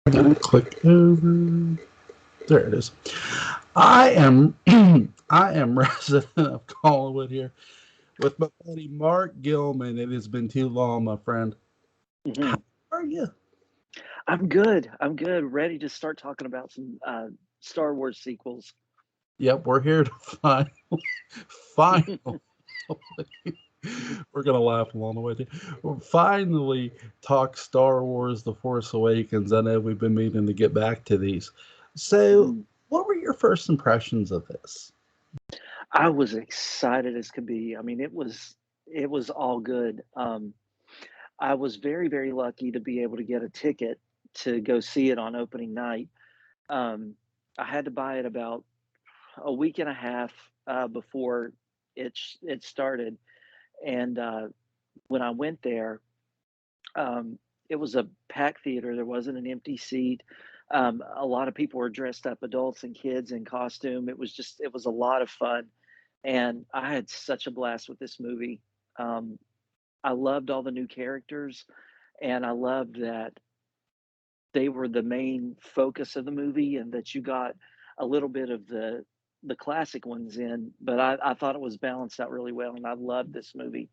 Click over. There it is. I am I am resident of Collinwood here with my buddy Mark Gillman. It has been too long, my friend. How hmm are you? I'm good. I'm good. Ready to start talking about some Star Wars sequels. Yep, we're here to finally we're gonna laugh along the way too. We'll finally talk Star Wars The Force Awakens. I know we've been meaning to get back to these. So Mhm. what were your first impressions of this? I was excited as could be. I mean, it was all good. I was very lucky to be able to get a ticket to go see it on opening night. Um, I had to buy it about a week and a half before it started, and when I went there, Um, it was a packed theater. There wasn't an empty seat. A lot of people were dressed up, adults and kids in costume. It was a lot of fun. And I had such a blast with this movie. Um, I loved all the new characters, and I loved that they were the main focus of the movie and that you got a little bit of the classic ones in, but I thought it was balanced out really well, and I loved this movie.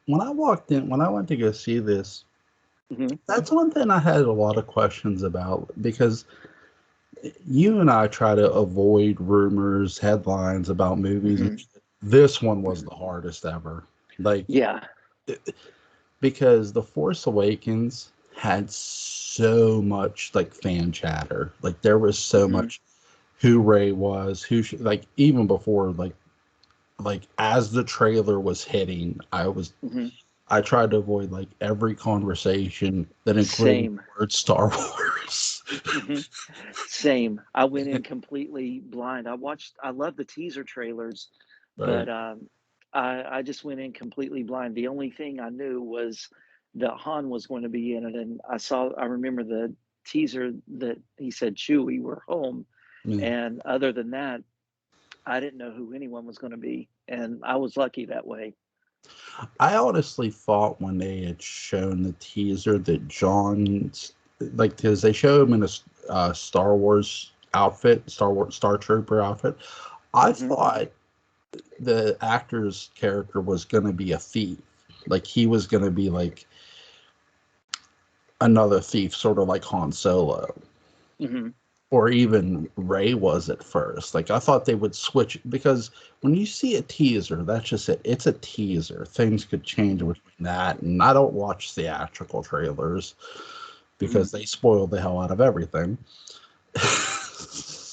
When I walked in, when I went to go see this, hmm that's one thing I had a lot of questions about because you and I try to avoid rumors, headlines about movies, and hmm this one was hmm the hardest ever. Like, Yeah. because The Force Awakens had so much like fan chatter. Like, there was so hmm much who Ray was, like, even before, like as the trailer was hitting, hmm I tried to avoid like every conversation that included Same. the word Star Wars. Mhm. Same. I went in completely blind. I love the teaser trailers, Right. but I just went in completely blind. The only thing I knew was that Han was going to be in it, and I remember the teaser that he said, "Chewie, we're home," Yeah. and other than that, I didn't know who anyone was going to be, and I was lucky that way. I honestly thought when they had shown the teaser that John's like because they show him in a Star Wars outfit, Star Wars Star Trooper outfit. I hmm thought the actor's character was going to be a thief, like he was going to be like another thief, sort of like Han Solo, hmm or even Ray was at first. Like I thought they would switch because when you see a teaser, that's just it. It's a teaser. Things could change hmm between that, and I don't watch theatrical trailers hmm because they spoil the hell out of everything.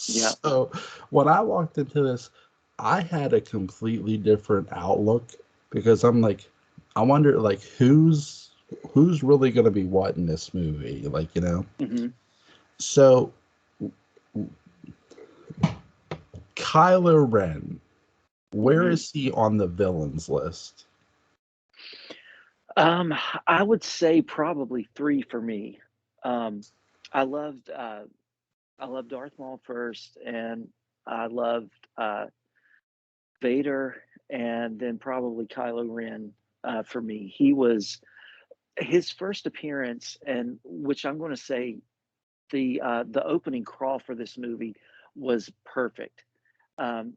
Yeah. So when I walked into this, I had a completely different outlook because I'm like, I wonder like who's really going to be what in this movie, like hmm So Kylo Ren, where hmm is he on the villains list? Um, I would say probably 3 for me. Um, I loved, uh, I loved Darth Maul first, and I loved, Vader, and then probably Kylo Ren, for me. He was his first appearance, and which I'm gonna say the opening crawl for this movie was perfect.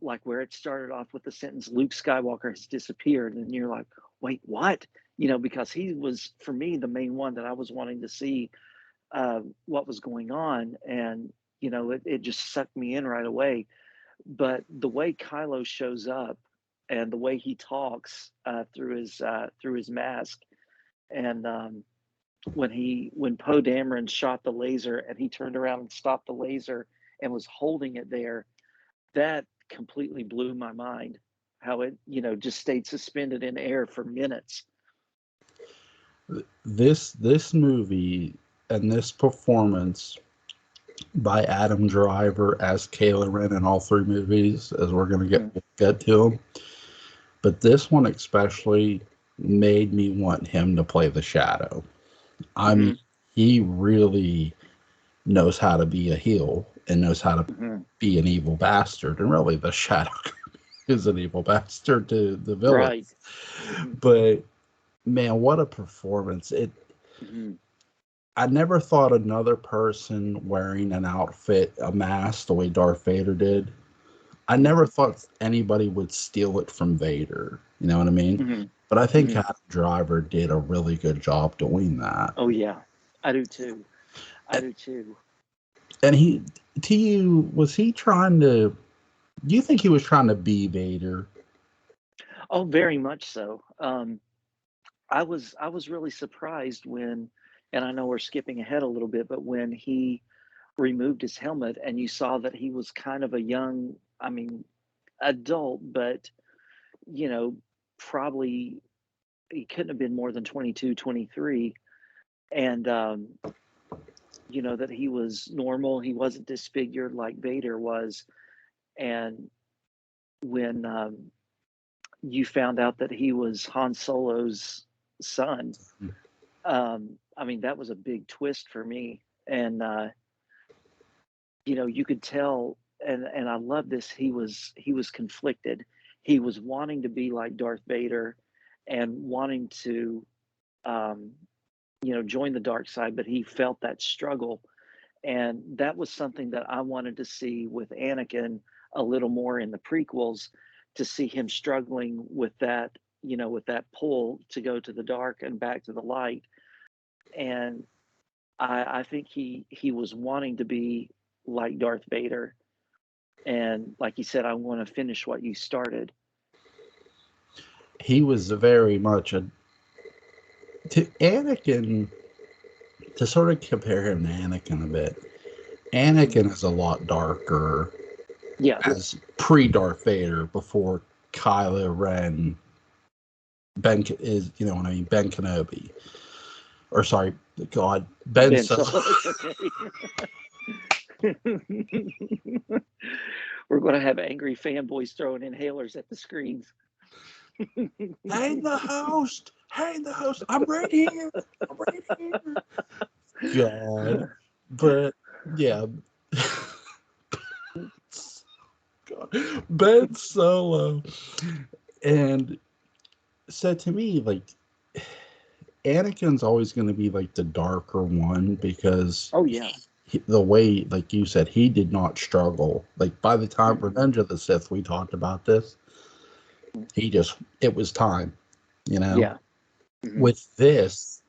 Like where it started off with the sentence Luke Skywalker has disappeared, and you're like, wait, what? Because he was for me the main one that I was wanting to see what was going on, and it just sucked me in right away. But the way Kylo shows up and the way he talks through his mask, and when Poe Dameron shot the laser and he turned around and stopped the laser and was holding it there, that completely blew my mind. How it just stayed suspended in air for minutes. This movie and this performance by Adam Driver as Kylo Ren in all three movies, as we're gonna hmm get to him. But this one especially made me want him to play the Shadow. I mean, hmm he really knows how to be a heel and knows how to hmm be an evil bastard, and really, the Shadow is an evil bastard to the Right. villains. hmm But man, what a performance! It hmm I never thought another person wearing an outfit, a mask, the way Darth Vader did. I Mhm. never thought anybody would steal it from Vader. You know what I mean? Mhm. But I think Mhm. Adam Driver did a really good job doing that. Oh yeah, I do too. I And, do too. and he, to you, was he trying to? Do you think he was trying to be Vader? Oh, very much so. I was really surprised when, and I know we're skipping ahead a little bit, but when he removed his helmet and you saw that he was kind of a young, I mean, adult, but you know, probably he couldn't have been more than 22, 23, and that he was normal, he wasn't disfigured like Vader was, and when you found out that he was Han Solo's son, I mean, that was a big twist for me, and you could tell, and I love this. He was conflicted. He was wanting to be like Darth Vader, and wanting to, um, join the dark side, but he felt that struggle, and that was something that I wanted to see with Anakin a little more in the prequels, to see him struggling with that, with that pull to go to the dark and back to the light, and I think he was wanting to be like Darth Vader, and like he said, "I want to finish what you started." He was very much a to Anakin. To sort of compare him to Anakin a bit, Mhm. Anakin is a lot darker Yeah, as pre Darth Vader before Kylo Ren. Ben is, you know what I mean? Ben Kenobi. Or sorry, God, Ben Ben Solo. Solo. It's okay. We're going to have angry fanboys throwing inhalers at the screens. Hey, the host. Hey, the host. I'm right here. I'm right here. God. But, yeah. God. Ben Solo. And so to me, like, Anakin's always going to be like the darker one because Oh yeah. the way, like you said, he did not struggle. Like by the time Mm-mm. Revenge of the Sith, we talked about this. He just, it was time, you know. Yeah. Hmm. With this,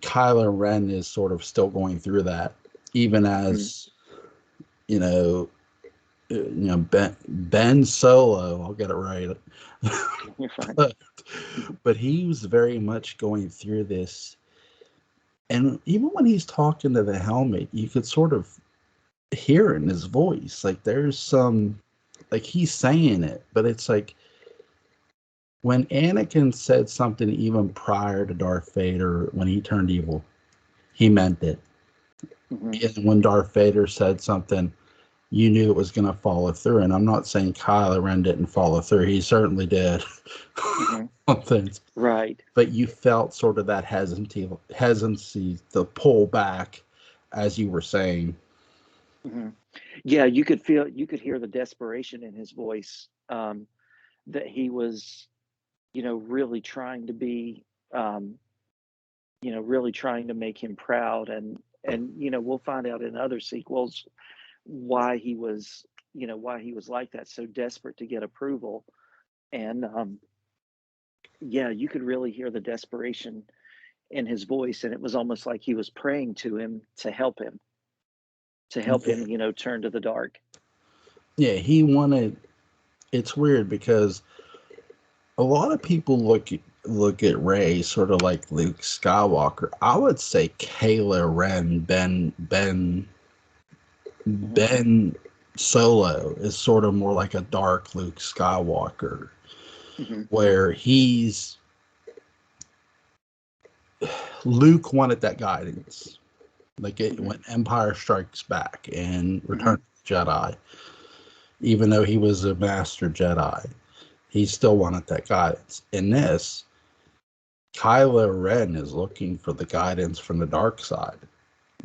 Kylo Ren is sort of still going through that, even Hmm. as Ben Solo. I'll get it right, You're fine. but but he was very much going through this. And even when he's talking to the helmet, you could sort of hear it in his voice. Like there's some, like he's saying it, but it's like when Anakin said something even prior to Darth Vader, when he turned evil, he meant it. Hmm. And when Darth Vader said something, you knew it was going to follow through. And I'm not saying Kylo Ren didn't follow through. He certainly did Hmm. on things. Right. But you felt sort of that hesitancy to pull back, as you were saying. Hmm. Yeah, you could hear the desperation in his voice, that he was, really trying to be, um, really trying to make him proud, and we'll find out in other sequels why he was, why he was like that, so desperate to get approval, and yeah, you could really hear the desperation in his voice, and it was almost like he was praying to him to help Yeah, him, turn to the dark. yeah, he wanted. It's weird because a lot of people look at Ray sort of like Luke Skywalker. I would say Kylo Ren, Hmm. Ben Solo is sort of more like a dark Luke Skywalker, Hmm. where he's Luke wanted that guidance, like it Hmm. when Empire Strikes Back and Return Hmm. of the Jedi. Even though he was a master Jedi, he still wanted that guidance. In this, Kylo Ren is looking for the guidance from the dark side,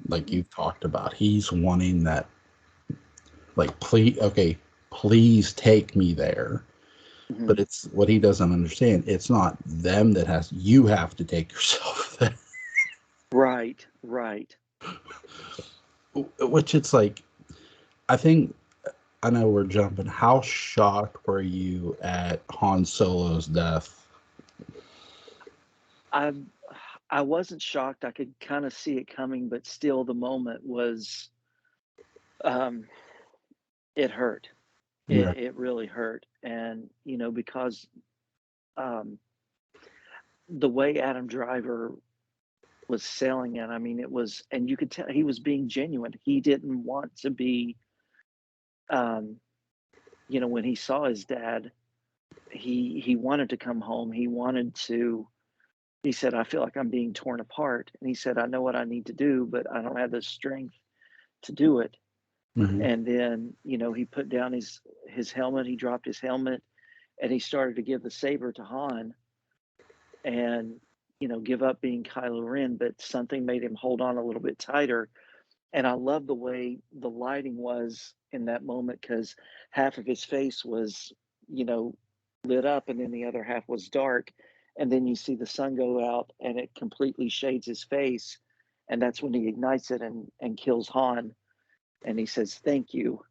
like Hmm. you've talked about. He's wanting that, like, please, okay, please take me there. Hmm. But it's what he doesn't understand. It's not them that has, you have to take yourself there. Right, right. Which it's like, I think, I know we're jumping. How shocked were you at Han Solo's death? I I wasn't shocked. I could kind of see it coming, but still, the moment was um, it hurt. Yeah. It really hurt, and because um, the way Adam Driver was selling it, I mean, it was, and you could tell he was being genuine. He didn't want to be, um, when he saw his dad, he wanted to come home. He wanted to. He said, "I feel like I'm being torn apart," and he said, "I know what I need to do, but I don't have the strength to do it." Mhm. And then, he put down his helmet. He dropped his helmet, and he started to give the saber to Han, and give up being Kylo Ren. But something made him hold on a little bit tighter. And I love the way the lighting was in that moment because half of his face was, you know, lit up and then the other half was dark. And then you see the sun go out and it completely shades his face. And that's when he ignites it and kills Han. And he says, "Thank you."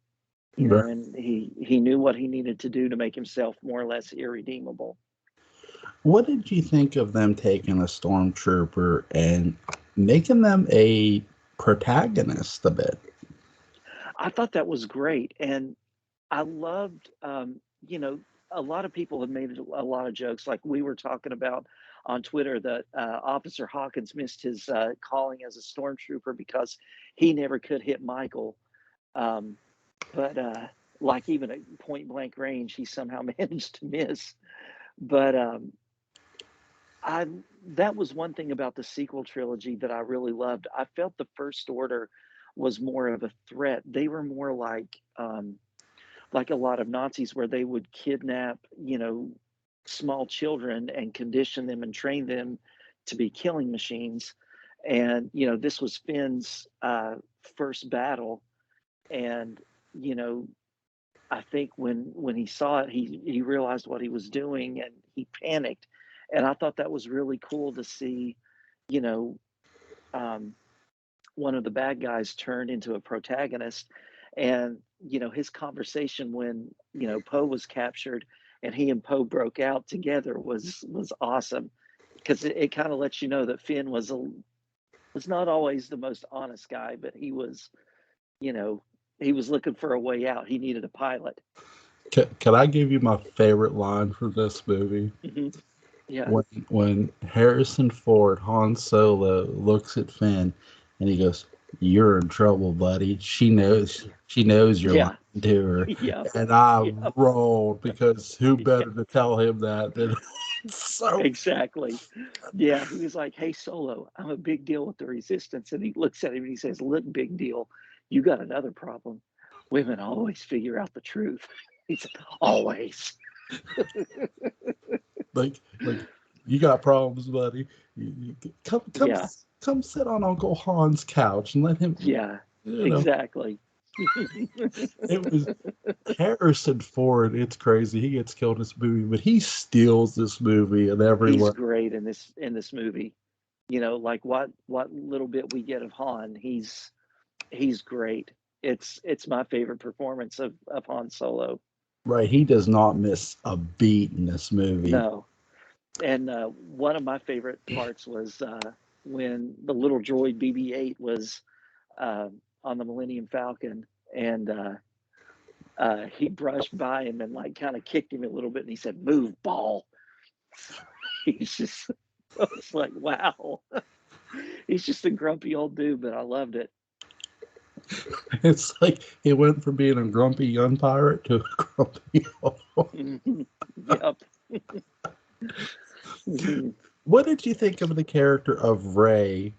Right. And he knew what he needed to do to make himself more or less irredeemable. What did you think of them taking a stormtrooper and making them a protagonist a bit? I thought that was great. And I loved, a lot of people have made a lot of jokes. Like we were talking about on Twitter that Officer Hawkins missed his calling as a stormtrooper because he never could hit Michael. Um, but like even at point blank range, he somehow managed to miss. But I that was one thing about the sequel trilogy that I really loved. I felt the First Order was more of a threat. They were more like a lot of Nazis where they would kidnap, small children and condition them and train them to be killing machines. And, this was Finn's first battle. And, you know, I think when he saw it, he realized what he was doing and he panicked. And I thought that was really cool to see, you know, um, one of the bad guys turned into a protagonist. And his conversation when Poe was captured and he and Poe broke out together was awesome because it kind of lets you know that Finn was not always the most honest guy, but you know he was looking for a way out. He needed a pilot. Can I give you my favorite line from this movie? Hmm. Yeah, When Harrison Ford, Han Solo, looks at Finn and he goes, "You're in trouble, buddy. She knows you're lying yeah, to her." yeah, And I yeah, rolled because who yeah. better to tell him that than so Exactly. Yeah, he was like, "Hey, Solo, I'm a big deal with the resistance." And he looks at him and he says, "Look, big deal, you got another problem. Women always figure out the truth." He said, "Always." like you got problems, buddy. Come Yeah, come sit on Uncle Han's couch and let him. yeah, You know, exactly. it was Harrison Ford. It's crazy. He gets killed in this movie, but he steals this movie in every He's way. great in this movie. Like what little bit we get of Han, he's great. It's my favorite performance of Han Solo. Right, he does not miss a beat in this movie. No. And one of my favorite parts was when the little droid BB-8 was uh, on the Millennium Falcon, and he brushed by him and like kind of kicked him a little bit, and he said, "Move, ball." He's just, I was like, wow, he's just a grumpy old dude, but I loved it. It's like he went from being a grumpy young pirate to a grumpy old. Mhm. Yep. Mhm. What did you think of the character of Ray?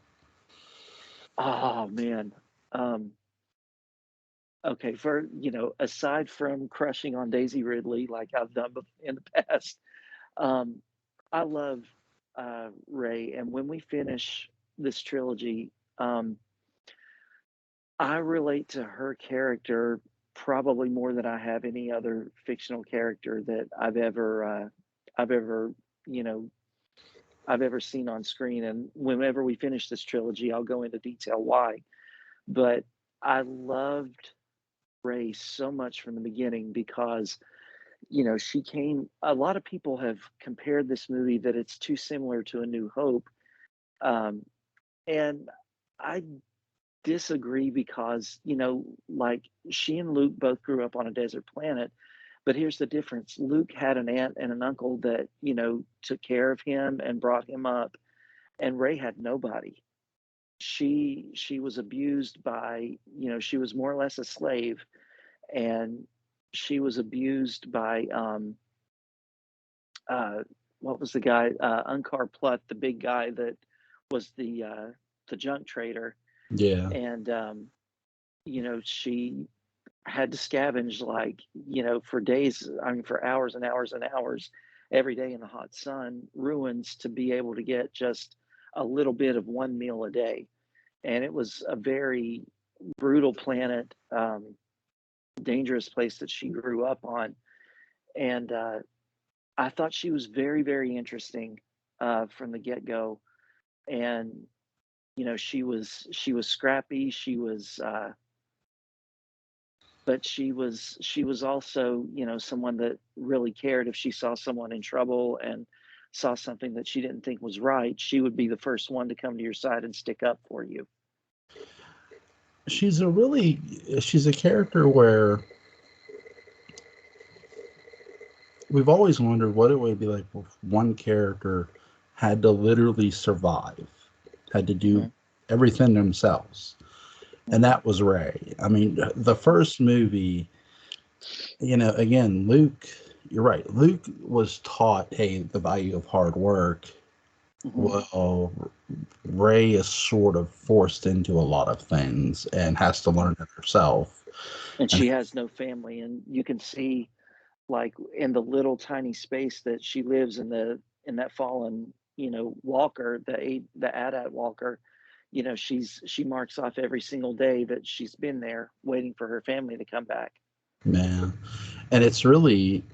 Oh man. Um, okay, for aside from crushing on Daisy Ridley like I've done in the past, Um, I love Ray, and when we finish this trilogy, I relate to her character probably more than I have any other fictional character that I've ever, you know, I've ever seen on screen. And whenever we finish this trilogy, I'll go into detail why. But I loved Ray so much from the beginning because, she came. A lot of people have compared this movie that it's too similar to A New Hope. Um, and I disagree because, like she and Luke both grew up on a desert planet. But here's the difference. Luke had an aunt and an uncle that, took care of him and brought him up, and Ray had nobody. She was abused by, she was more or less a slave, and she was abused by uh what was the guy, Unkar Plutt, the big guy that was the junk trader. Yeah, And she had to scavenge, like, for days, I mean, for hours and hours and hours, every day in the hot sun, ruins, to be able to get just a little bit of one meal a day. And it was a very brutal planet, dangerous place that she grew up on. And I thought she was very, very interesting from the get go. And she was scrappy. But she was also, someone that really cared. If she saw someone in trouble and saw something that she didn't think was right, she would be the first one to come to your side and stick up for you. she's a really she's a character where we've always wondered what it would be like if one character had to literally survive, had to do Hmm. everything themselves. And Hmm. that was Ray. I mean, the first movie, again, Luke, you're right. Luke was taught, hey, the value of hard work. Hmm. Well, Ray is sort of forced into a lot of things and has to Hmm. learn it herself. And And she has no family, and you can see, like, in the little tiny space that she lives in that fallen, walker, the AT-AT walker. She marks off every single day that she's been there waiting for her family to come back. man, and it's really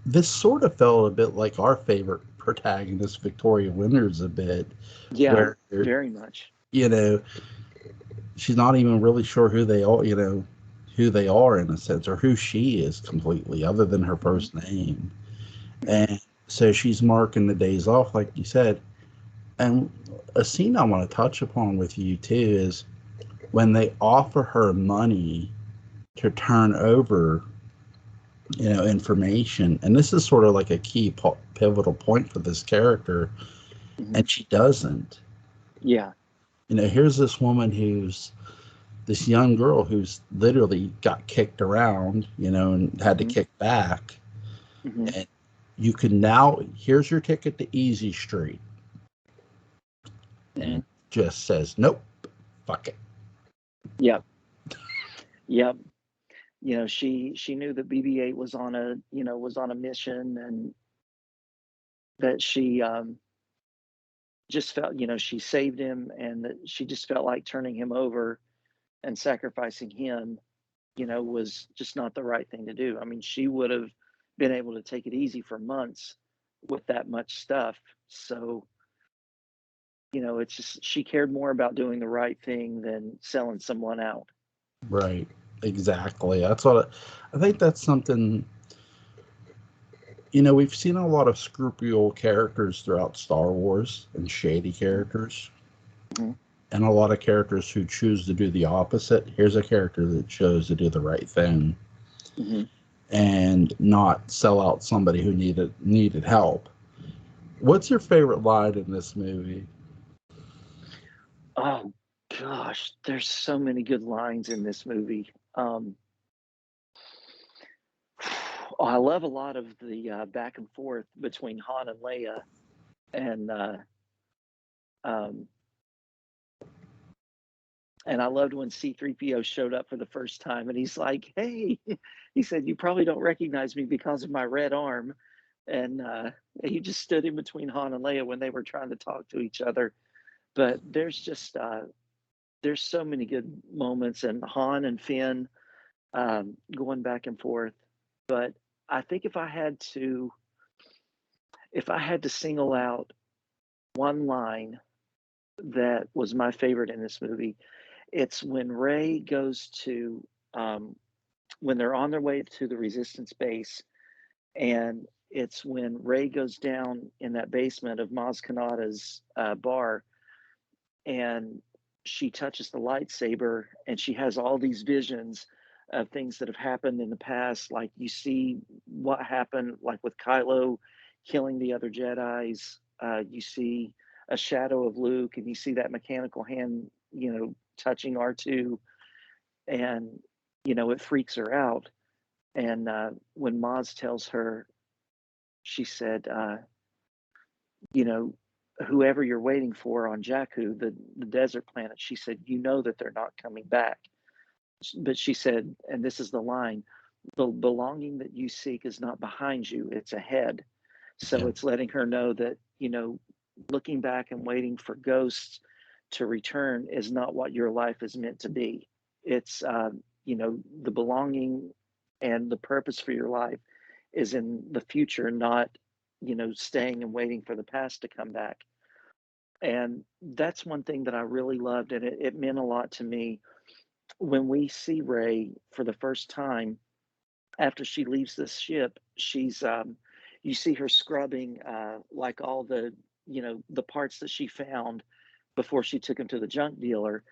this sort of felt a bit like our favorite protagonist, Victoria Winters, a bit, Yeah, where very much. you know she's not even really sure who they are, who they are in a sense, or who she is completely, other than her Hmm. first name. Hmm. And so she's marking the days off, like you said. And a scene I want to touch upon with you too is when they offer her money to turn over, information. And this is sort of like a key pivotal point for this character, Hmm. and she doesn't. Yeah. Here's this woman who's this young girl who's literally got kicked around, and had to Hmm. kick back. Hmm. And you can now, here's your ticket to Easy Street. Hmm. And just says, nope, fuck it. Yep. Yep. She knew that BB-8 was on a mission, and that she just felt, she saved him, and that she just felt like turning him over and sacrificing him, was just not the right thing to do. I mean, she would have been able to take it easy for months with that much stuff. So, it's just she cared more about doing the right thing than selling someone out. Right. Exactly. That's what I think that's something, we've seen a lot of scrupulous characters throughout Star Wars and shady Mhm. characters, Mhm. and a lot of characters who choose to do the opposite. Here's a character that chose to do the right thing Mhm. and not sell out somebody who needed help. What's your favorite line in this movie? Oh gosh, there's so many good lines in this movie. Oh, I love a lot of the back and forth between Han and Leia, and um, I loved when C-3PO showed up for the first time, and he's like, "Hey," he said, "You probably don't recognize me because of my red arm," and he just stood in between Han and Leia when they were trying to talk to each other. But there's so many good moments, and Han and Finn going back and forth. But I think if I had to if I had to single out one line that was my favorite in this movie, it's when Rey goes to um, when they're on their way to the Resistance base, and it's when Rey goes down in that basement of Maz Kanata's bar, and she touches the lightsaber, and she has all these visions of things that have happened in the past. Like you see what happened, like with Kylo killing the other Jedi's. You see a shadow of Luke, and you see that mechanical hand, touching R2, and it freaks her out. And when Maz tells her, she said, you know, whoever you're waiting for on Jakku, the desert planet, she said, that they're not coming back. But she said, and this is the line, the belonging that you seek is not behind you, it's ahead. So Yeah. it's letting her know that, looking back and waiting for ghosts to return is not what your life is meant to be. It's, the belonging and the purpose for your life is in the future, not, staying and waiting for the past to come back. And that's one thing that I really loved. And it meant a lot to me when we see Ray for the first time after she leaves the ship. You see her scrubbing like all the parts that she found before she took him to the junk dealer.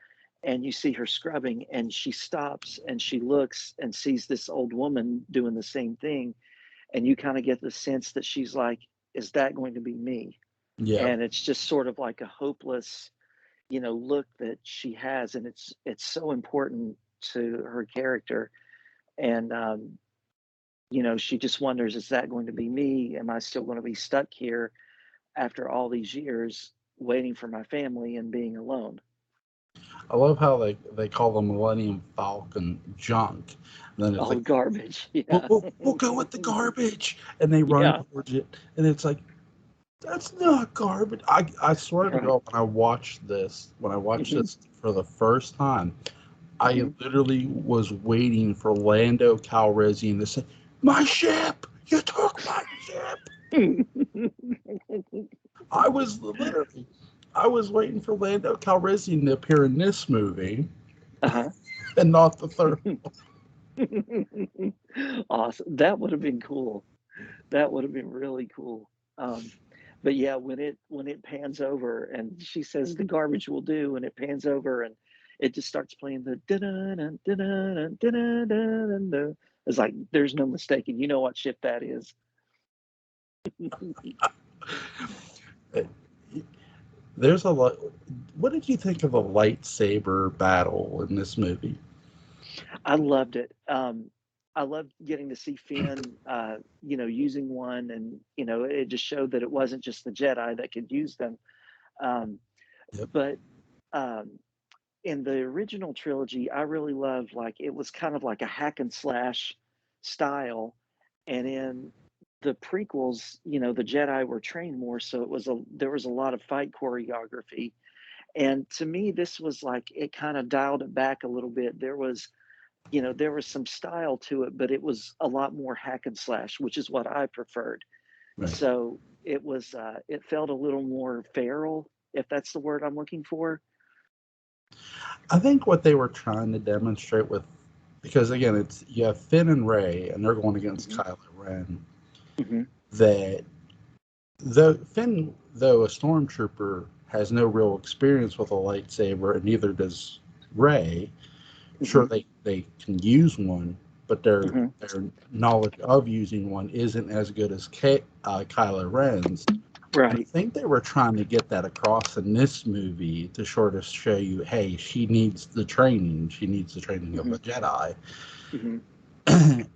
And you see her scrubbing, and she stops and she looks and sees this old woman doing the same thing. And you kind of get the sense that she's like, is that going to be me? Yeah. And it's just sort of like a hopeless, look that she has. And it's so important to her character. And, she just wonders, is that going to be me? Am I still going to be stuck here after all these years waiting for my family and being alone? I love how they call the Millennium Falcon junk. And then it's All like, garbage. we'll, Yeah. we'll, we'll go with the garbage. And they run Yeah. towards it. And it's like, that's not garbage. I swear to Right. God, when I watched Hmm. this for the first time, I Hmm. literally was waiting for Lando Calrissian to say, "My ship! You took my ship!" I was literally, I was waiting for Lando Calrissian to appear in this movie Uh-huh. and not the third. Awesome. That would have been cool. That would have been really cool. Um, but yeah, when it pans over and she says the garbage will do, and it pans over and it just starts playing the da-da-da, da-da-da, da-da-da, da. It's like there's no mistaking. You know what ship that is. There's a lot. What did you think of the lightsaber battle in this movie? I loved it. I loved getting to see Finn, using one, and it just showed that it wasn't just the Jedi that could use them. Um, Yep. but um, in the original trilogy, I really loved, like, it was kind of like a hack and slash style, and in the prequels, the Jedi were trained more, so there was a lot of fight choreography. And to me, this was like it kind of dialed it back a little bit. There was some style to it, but it was a lot more hack and slash, which is what I preferred. Right. So it felt a little more feral, if that's the word I'm looking for. I think what they were trying to demonstrate with, because again, it's you have Finn and Ray, and they're going against Hmm. Kylo Ren. Hmm. That though Finn, though a stormtrooper, has no real experience with a lightsaber, and neither does Ray. Hmm. Sure, they can use one, but Hmm. their knowledge of using one isn't as good as Kylo Ren's. And I Right. think they were trying to get that across in this movie to sort of show you, hey, she needs the training. She needs the training of Hmm. a Jedi. Hmm.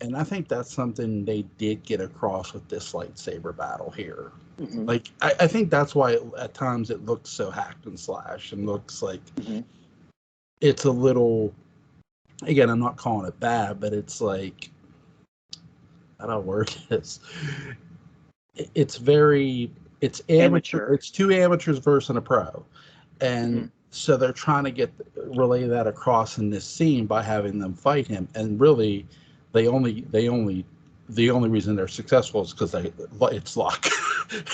And I think that's something they did get across with this lightsaber battle here. Hmm. Like, I think that's why at times it looks so hacked and slash and looks like Hmm. it's a little, again, I'm not calling it bad, but it's like, I don't know where it is. It's very, it's amateur. Amateur. It's two amateurs versus a pro. Hmm. And so they're trying to relay that across in this scene by having them fight him. And really, they only the only reason they're successful is because it's luck.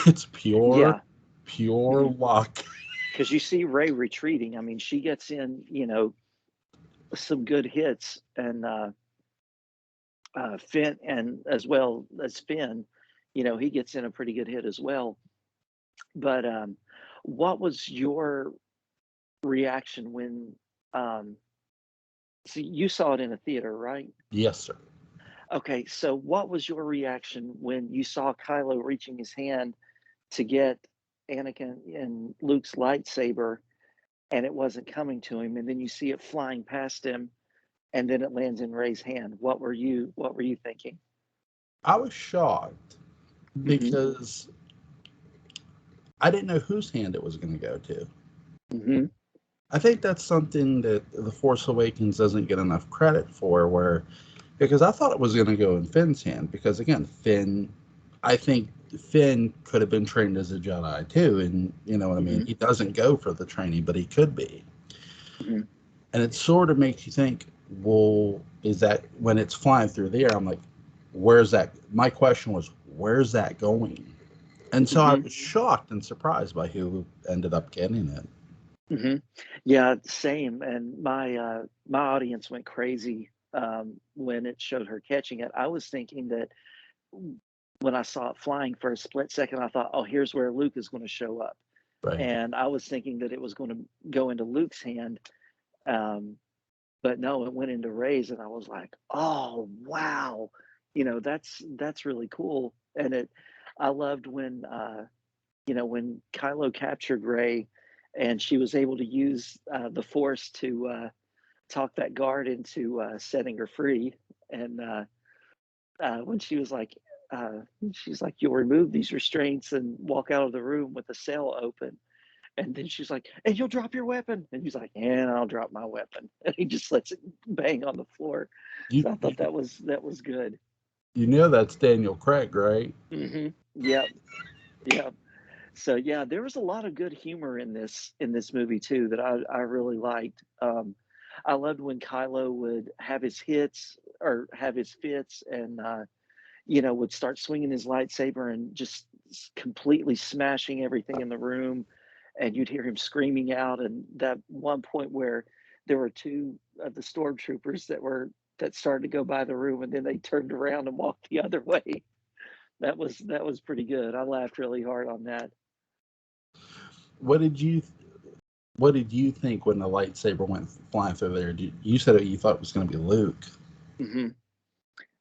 It's pure, Yeah. pure luck. Because you see Ray retreating. I mean, she gets in, some good hits, and Finn, and as well as Finn, he gets in a pretty good hit as well. But what was your reaction when? Um, See, you saw it in a theater, right? Yes, sir. Okay, so what was your reaction when you saw Kylo reaching his hand to get Anakin and Luke's lightsaber, and it wasn't coming to him, and then you see it flying past him, and then it lands in Ray's hand? What were you thinking? I was shocked Hmm. because I didn't know whose hand it was going to go to. Hmm. I think that's something that The Force Awakens doesn't get enough credit for, where because I thought it was going to go in Finn's hand because again, I think Finn could have been trained as a Jedi too, and you know what I mean. Hmm. He doesn't go for the training, but he could be, Hmm. and it sort of makes you think, well, is that when it's flying through the air? I'm like, where's that? My question was, where's that going? And so I Hmm. was shocked and surprised by who ended up getting it. Hmm. Yeah, same. And my audience went crazy when it showed her catching it. I was thinking that when I saw it flying for a split second, I thought, oh, here's where Luke is going to show up. Right. And I was thinking that it was going to go into Luke's hand. Um, but no, it went into Ray's, and I was like, oh, wow. That's really cool. And I loved when Kylo captured Ray and she was able to use the Force to talk that guard into setting her free. And when she's like, you'll remove these restraints and walk out of the room with the cell open. And then she's like, and you'll drop your weapon. And he's like, and I'll drop my weapon. And he just lets it bang on the floor. You So I you, thought that was good. you know that's Daniel Craig, right? Hmm. Yep. Yep. So yeah, there was a lot of good humor in this movie too that I really liked. I loved when Kylo would have his hits or have his fits, and would start swinging his lightsaber and just completely smashing everything in the room, and you'd hear him screaming out. And that one point where there were two of the stormtroopers that started to go by the room, and then they turned around and walked the other way. That was pretty good. I laughed really hard on that. What did you What did you think when the lightsaber went flying through there? You said you thought it was going to be Luke. Hmm.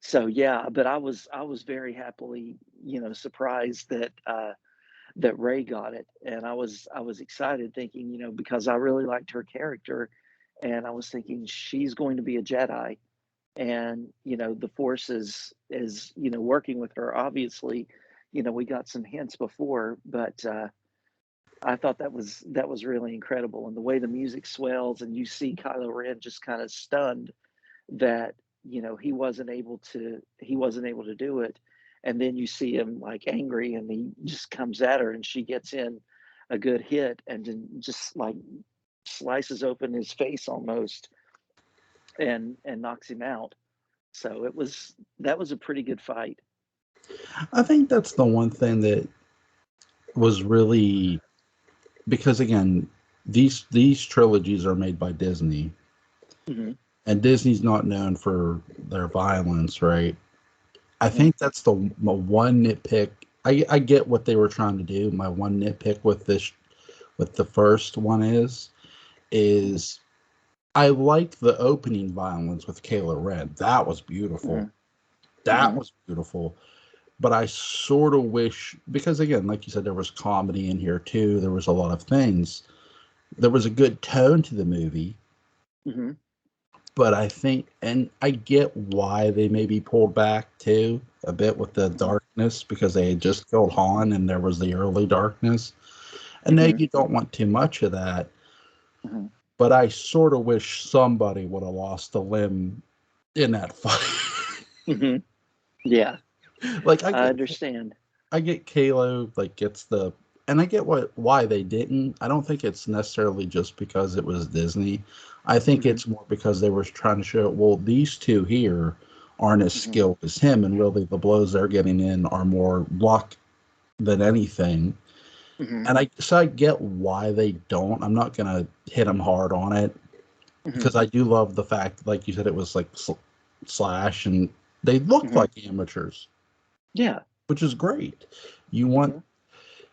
So yeah, but I was very happily, surprised that Ray got it, and I was excited, thinking, because I really liked her character, and I was thinking she's going to be a Jedi, and the Force is working with her. Obviously, we got some hints before, but I thought that was really incredible, and the way the music swells, and you see Kylo Ren just kind of stunned that he wasn't able to do it, and then you see him like angry, and he just comes at her, and she gets in a good hit, and then just like slices open his face almost, and knocks him out. So that was a pretty good fight. I think that's the one thing that was really because again, these trilogies are made by Disney, Hmm. and Disney's not known for their violence, right? I Hmm. think that's my one nitpick. I get what they were trying to do. My one nitpick with the first one Hmm. is I like the opening violence with Kylo Ren. That was beautiful. Hmm. That Hmm. was beautiful. But I sort of wish because again, like you said, there was comedy in here too. There was a lot of things. There was a good tone to the movie, Hmm. but I think, and I get why they maybe pulled back too a bit with the Hmm. darkness because they had just killed Han and there was the early darkness. And now Hmm. you don't want too much of that. Hmm. But I sort of wish somebody would have lost a limb in that fight. Hmm. Yeah, Like I understand. I get Kalo like gets the and I get why they didn't. I don't think it's necessarily just because it was Disney. I think Hmm. it's more because they were trying to show well these two here aren't as Mhm. skilled as him, and really the blows they're getting in are more luck than anything. Mhm. And I get why they don't. I'm not gonna hit them hard on it Mhm. because I do love the fact, like you said, it was like slash, and they looked Mhm. like amateurs, Yeah. which is great. You want Mhm.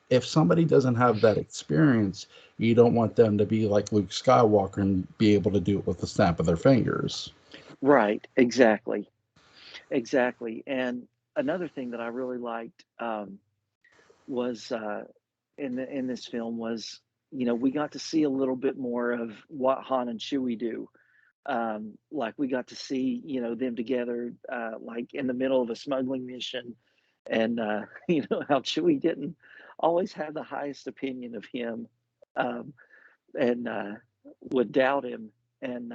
if somebody doesn't have that experience, you don't want them to be like Luke Skywalker and be able to do it with the snap of their fingers. Right. Exactly. Exactly. And another thing that I really liked was in this film was, we got to see a little bit more of what Han and Chewie do. Like we got to see, them together, like in the middle of a smuggling mission, and how Chewie didn't always have the highest opinion of him, um, and would doubt him, and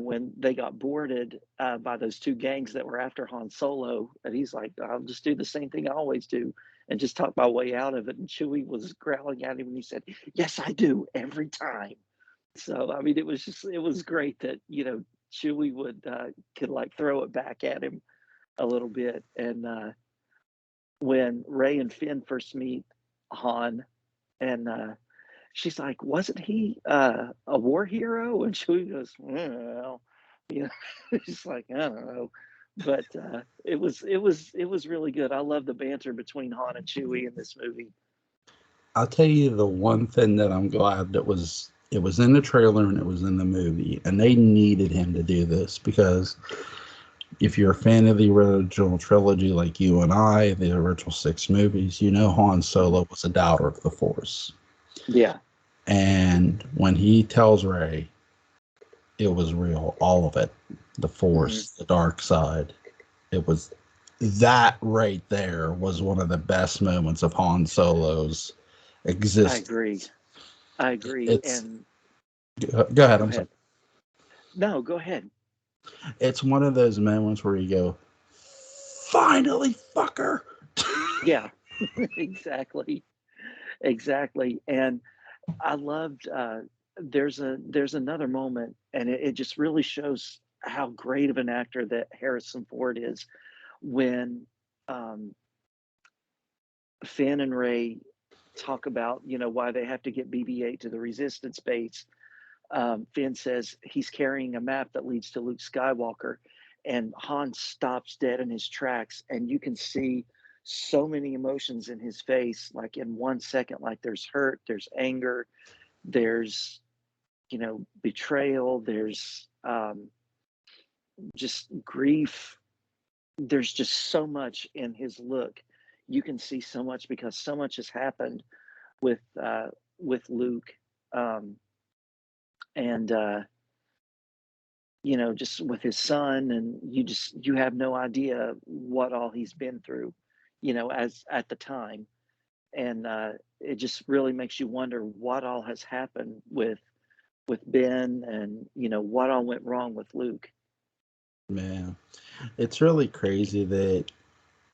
when they got boarded by those two gangs that were after Han Solo, and he's like, "I'll just do the same thing I always do, and just talk my way out of it." And Chewie was growling at him, and he said, "Yes, I do every time." So I mean, it was great that Chewie would could like throw it back at him a little bit. And when Ray and Finn first meet Han, and she's like, "Wasn't he a war hero?" And Chewie goes, "Well, you know," she's like, "I don't know." But it was really good. I love the banter between Han and Chewie in this movie. I'll tell you the one thing that I'm glad that it was in the trailer and it was in the movie, and they needed him to do this because if you're a fan of the original trilogy like you and I, the original six movies, you know Han Mhm. Solo was a doubter of the Force. Yeah. And when he tells Rey it was real, all of it, the Hmm. Force, the dark side, it was that right there was one of the best moments of Han Solo's I agree. existence. I agree. It's And go ahead, go I'm sorry. ahead. No, go ahead. It's one of those moments where you go, finally, fucker. Yeah, exactly. Exactly. And I loved there's another moment, and it just really shows how great of an actor that Harrison Ford is when um Finn and Ray talk about, why they have to get BB-8 to the resistance base. Finn says he's carrying a map that leads to Luke Skywalker, and Han stops dead in his tracks, and you can see so many emotions in his face, like in 1 second. Like there's hurt, there's anger, there's betrayal, there's just grief. There's just so much in his look. You can see so much because so much has happened with Luke, um, and just with his son, and you have no idea what all he's been through, as at the time, and it just really makes you wonder what all has happened with Ben, and what all went wrong with Luke. Man, it's really crazy that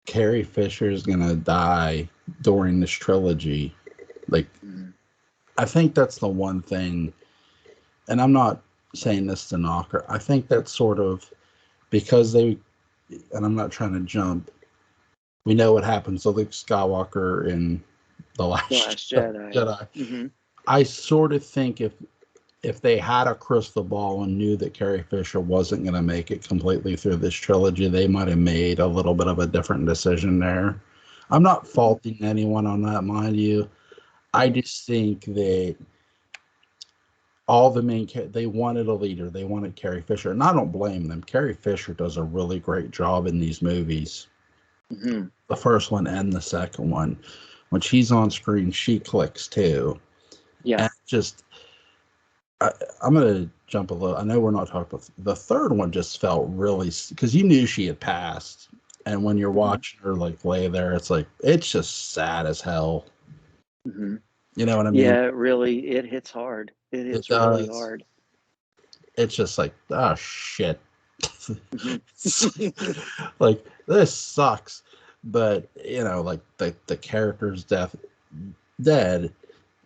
Carrie Fisher is gonna die during this trilogy. Like, Mhm. I think that's the one thing, and I'm not saying this to knock her. I think that's sort of because and I'm not trying to jump. We know what happens to Luke Skywalker in the The Last Last Jedi. Jedi. Hmm. I sort of think if they had a crystal ball and knew that Carrie Fisher wasn't going to make it completely through this trilogy, they might have made a little bit of a different decision there. I'm not Hmm. faulting anyone on that, mind you. I Hmm. just think that all the they wanted a leader. They wanted Carrie Fisher, and I don't blame them. Carrie Fisher does a really great job in these movies, Hmm. the first one and the second one. When she's on screen, she clicks too. Yeah. And just I, I'm gonna jump a little. I know we're not talking about the third one. Just felt really because you knew she had passed, and when you're Hmm. watching her like lay there, it's like it's just sad as hell. Hmm. You know what I mean? Yeah, it hits hard. It It hits really does. hard. It's just like oh shit. Hmm. Like this sucks, but like the character's dead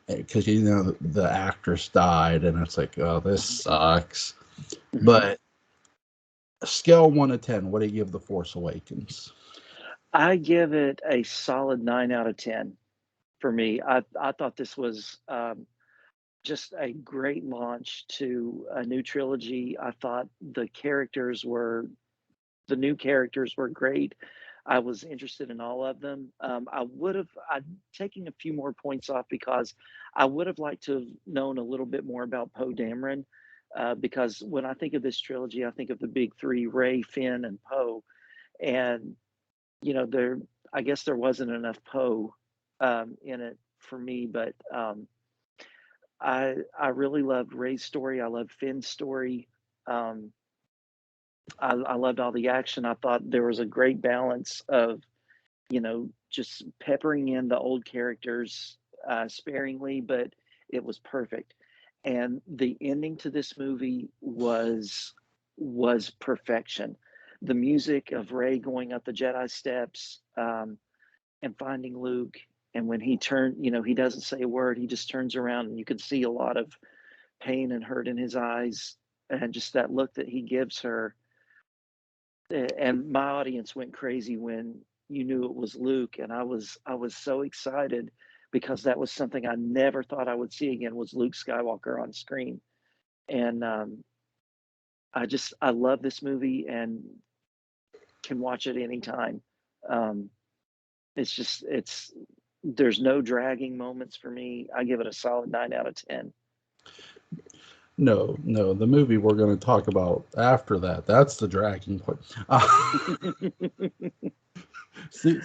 because the actress died, and it's like oh this sucks. Hmm. But Scale 1 to 10. What do you give The Force Awakens? I give it a solid 9 out of 10 for me. I thought this was just a great launch to a new trilogy. I thought the new characters were great. I was interested in all of them. I'm taking a few more points off because I would have liked to have known a little bit more about Poe Dameron. Because when I think of this trilogy, I think of the big three: Ray, Finn, and Poe. And there, I guess there wasn't enough Poe in it for me, but I really loved Ray's story. I loved Finn's story. Um, I loved all the action. I thought there was a great balance of just peppering in the old characters sparingly, but it was perfect. And the ending to this movie was perfection. The music of Ray going up the Jedi steps, and finding Luke, and when he turned, he doesn't say a word. He just turns around, and you could see a lot of pain and hurt in his eyes, and just that look that he gives her. And my audience went crazy when you knew it was Luke, and I was so excited because that was something I never thought I would see again, was Luke Skywalker on screen. And I love this movie and can watch it anytime. Um, it's there's no dragging moments for me. I give it a solid 9 out of 10. No, no, the movie we're going to talk about after that. That's the dragging point. See,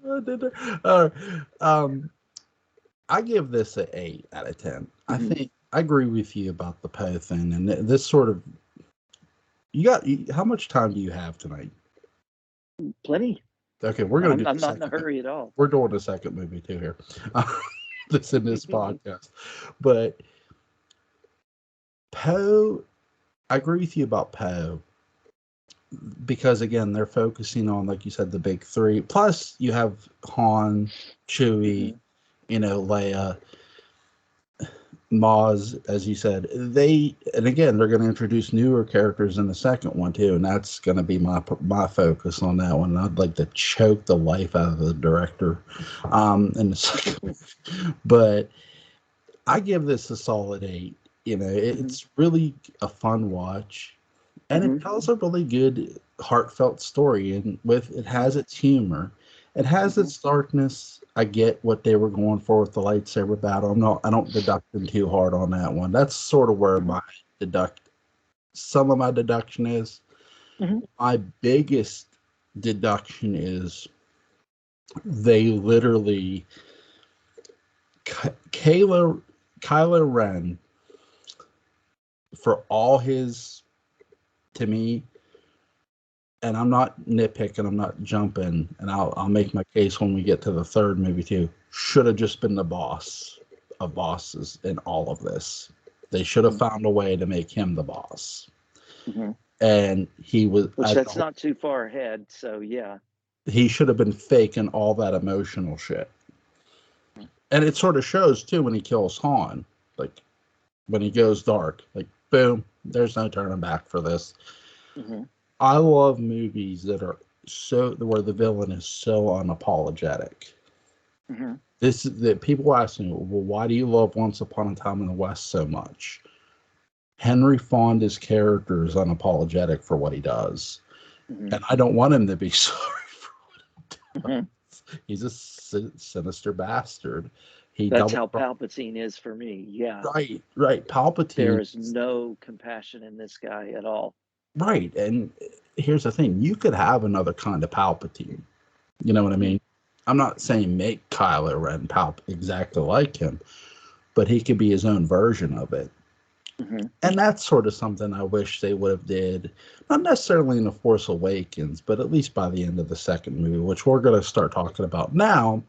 what I did there? Um, I give this a 8 out of 10. I Mhm. think I agree with you about the Poe thing, and this sort of how much time do you have tonight? Plenty. Okay, we're gonna I'm, do I'm the not in a second. hurry at all. We're doing a second movie too here. This in this podcast, but Poe, I agree with you about Poe because again, they're focusing on, like you said, the big three. Plus, you have Han, Chewie, Mhm. Leia, Maz, as you said. And again, they're going to introduce newer characters in the second one too, and that's going to be my focus on that one. I'd like to choke the life out of the director, in the second, but I give this a solid 8. Mhm. It's really a fun watch, and it Mhm. tells a really good, heartfelt story. And it Mhm. has its humor, it has Mhm. its darkness. I get what they were going for with the lightsaber battle. I don't deduct them too hard on that one. That's sort of where Mhm. deduct some of my deduction is. Mhm. My biggest deduction is they literally Kylo Kylo Ren, for all his, to me, and I'm not nitpicking, I'm not jumping, and I'll make my case when we get to the third movie too. Should have just been the boss of bosses in all of this. They should have Mhm. found a way to make him the boss, Mhm. and he was. Which that's not too far ahead. So yeah. He should have been faking all that emotional shit, and it sort of shows too when he kills Han, like when he goes dark, like boom, there's no turning back for this. Mhm. I love movies that are so where the villain is so unapologetic. Mhm. This is that people ask me, well, why do you love Once Upon a Time in the West so much? Henry Fonda's character is unapologetic for what he does, Mhm. and I don't want him to be sorry for what Mhm. he does. He's a sinister bastard. He That's double how Palpatine is for me. Yeah. right. There Palpatine, is no compassion in this guy at all. right. And here's the thing: you could have another kind of Palpatine. You know what I Mhm. mean? I'm not saying make Kylo Ren exactly like him, but he could be his own version of it. Mhm. And that's sort of something I wish they would have did, not necessarily in The Force Awakens, but at least by the end of the second movie, which we're going to start talking about now.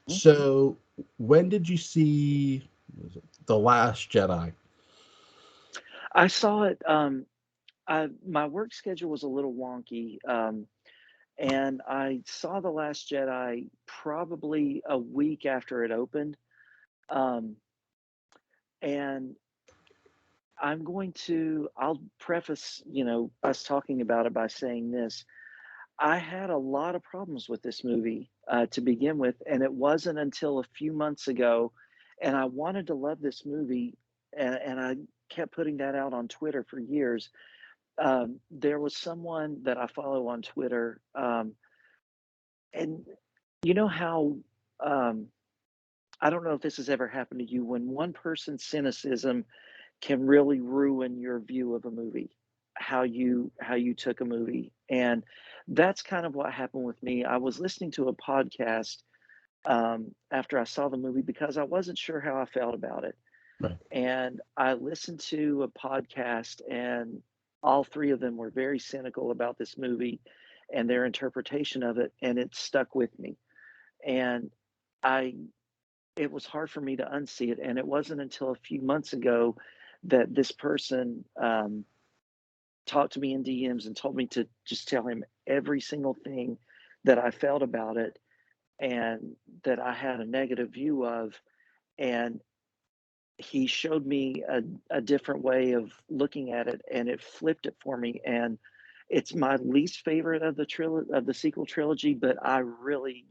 Mhm. So, when did you see The Last Jedi? I saw it. My work schedule was a little wonky, and I saw The Last Jedi probably a week after it opened. Um, and I'll preface, us talking about it by saying this. I had a lot of problems with this movie to begin with, and it wasn't until a few months ago, and I wanted to love this movie, and I kept putting that out on Twitter for years. There was someone that I follow on Twitter, and you know how um, I don't know if this has ever happened to you when one person's cynicism can really ruin your view of a movie, how you took a movie. And that's kind of what happened with me. I was listening to a podcast after I saw the movie because I wasn't sure how I felt about it. Right. And I listened to a podcast, and all three of them were very cynical about this movie and their interpretation of it, and it stuck with me. And I it was hard for me to unsee it, and it wasn't until a few months ago that this person talked to me in DMs and told me to just tell him every single thing that I felt about it and that I had a negative view of. And he showed me a different way of looking at it, and it flipped it for me. And it's my least favorite of the sequel trilogy, but I really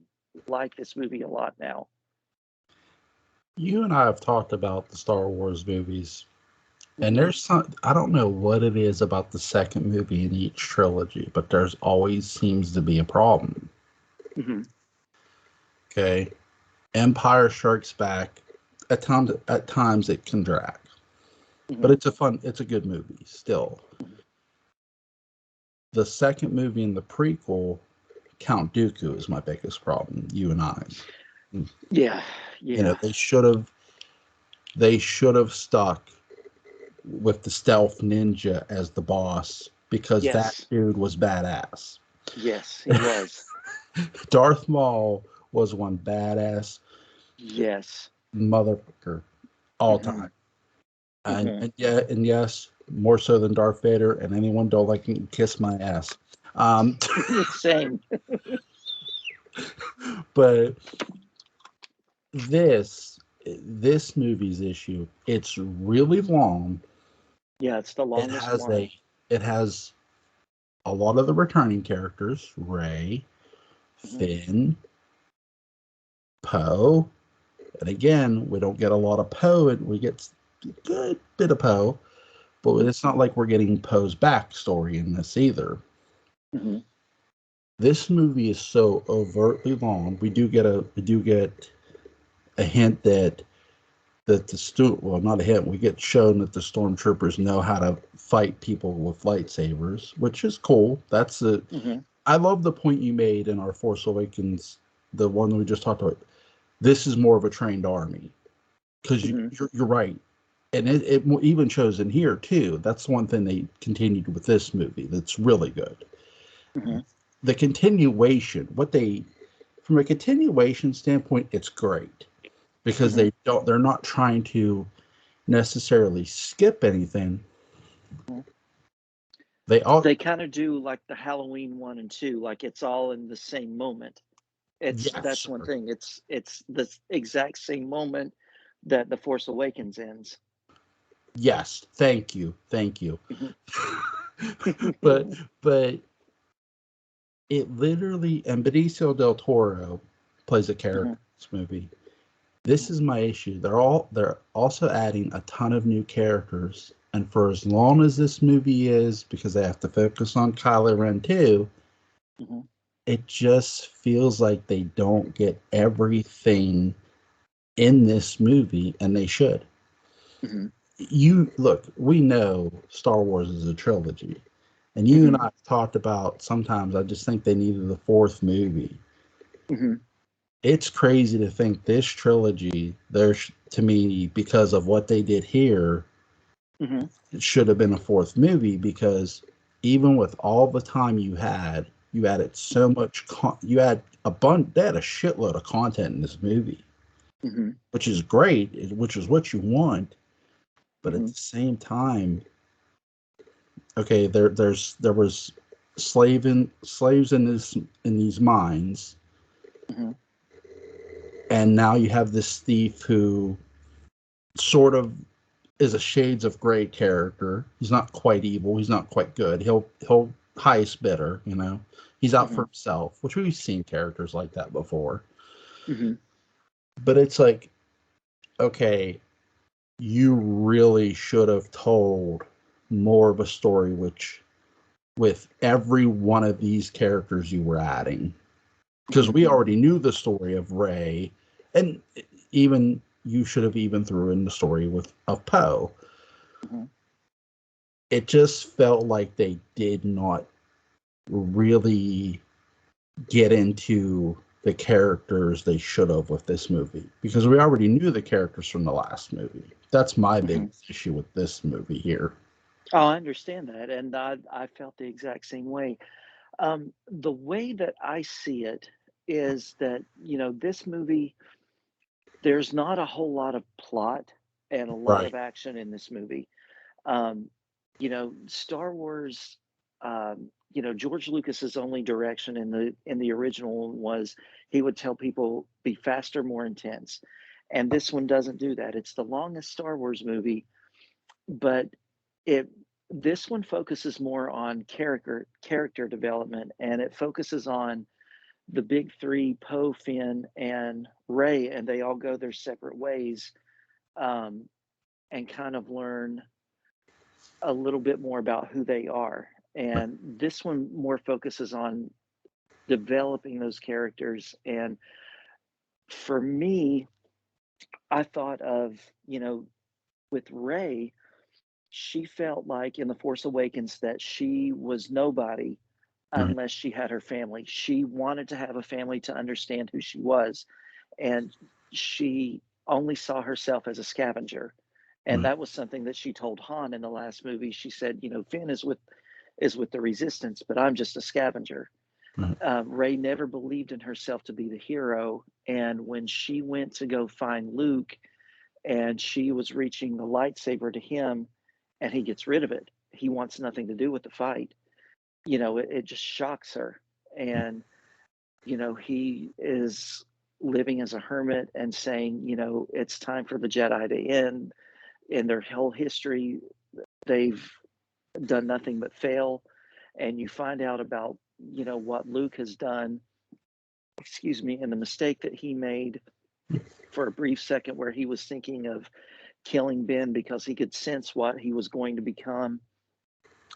like this movie a lot now. You and I have talked about the Star Wars movies, and Hmm. there's some, I don't know what it is about the second movie in each trilogy, but there's always seems to be a problem. Hmm. Okay. Empire Strikes Back, at times it can drag, but Hmm. it's a good movie still. The second movie in the prequel, Count Dooku, is my biggest problem. You and I, Yeah, yeah, they should have stuck with the stealth ninja as the boss because that yes, dude was badass. yes, he was. Darth Maul was one badass Yes. motherfucker all Hmm. time. And, Hmm. and yeah, and yes, more so than Darth Vader. And anyone don't like me, kiss my ass. Um, Same. but this this movie's issue, it's really long. Yeah, it's the It longest has one. a lot of the returning characters: Rey, Hmm. Finn, Poe. And again, we don't get a lot of Poe, and we get a good bit of Poe, but Hmm. it's not like we're getting Poe's backstory in this either. Hmm. This movie is so overtly long. We do get a hint that well, not a hint. We get shown that the stormtroopers know how to fight people with lightsabers, which is cool. Hmm. I love the point you made in our Force Awakens, the one that we just talked about. This is more of a trained army because Hmm. you're right, and it even shows in here too. That's one thing they continued with this movie that's really good. Hmm. The continuation, from a continuation standpoint, it's great because Hmm. they're not trying to necessarily skip anything. They all They kind of do like the Halloween 1 and 2, like it's all in the same moment. Yes, That's one sir. thing. It's the exact same moment that the Force Awakens ends. Yes, thank you. Hmm. but but it literally, and Benicio del Toro plays a character Hmm. in this movie. This is my issue. They're also adding a ton of new characters, and for as long as this movie is, because they have to focus on Kylo Ren too, Hmm. it just feels like they don't get everything in this movie, and they should. Hmm. You look, we know Star Wars is a trilogy, and you and Hmm. I have talked about sometimes I just think they needed a fourth movie. Hmm. It's crazy to think this trilogy, there's to me, because of what they did here, Hmm. it should have been a fourth movie because even with all the time you added so much you had they had a shitload of content in this movie, Hmm. which is great, which is what you want. But at Hmm. the same time, okay, there was slaves in these mines, Hmm. and now you have this thief who sort of is a shades of gray character. He's not quite evil. He's not quite good. He'll highest bidder. You know, he's out for Hmm. himself, which we've seen characters like that before. Hmm. But it's like, okay, you really should have told more of a story, which with every one of these characters you were adding, because Hmm. we already knew the story of Rey, and even you should have even threw in the story of Poe. Hmm. It just felt like they did not really get into the characters they should have with this movie, because we already knew the characters from the last movie. That's my Hmm. biggest issue with this movie here. Oh, I understand that, and I felt the exact same way. The way that I see it is that, this movie, there's not a whole lot of plot and a lot Right. of action in this movie. Star Wars, George Lucas's only direction in the original one was he would tell people be faster, more intense. And this one doesn't do that. It's the longest Star Wars movie, but it this one focuses more on character development, and it focuses on the big three, Poe, Finn, and Ray, and they all go their separate ways, um, and kind of learn a little bit more about who they are. And this one more focuses on developing those characters. And for me, I thought of, with Ray, she felt like in The Force Awakens that she was nobody Right. unless she had her family. She wanted to have a family to understand who she was. And she only saw herself as a scavenger. And Right. that was something that she told Han in the last movie. She said, Finn is with the resistance, but I'm just a scavenger. Right. Ray never believed in herself to be the hero. And when she went to go find Luke and she was reaching the lightsaber to him and he gets rid of it, he wants nothing to do with the fight. It just shocks her. And, he is living as a hermit and saying, it's time for the Jedi to end. In their whole history, they've done nothing but fail. And you find out about, what Luke has done, excuse me, and the mistake that he made for a brief second where he was thinking of killing Ben because he could sense what he was going to become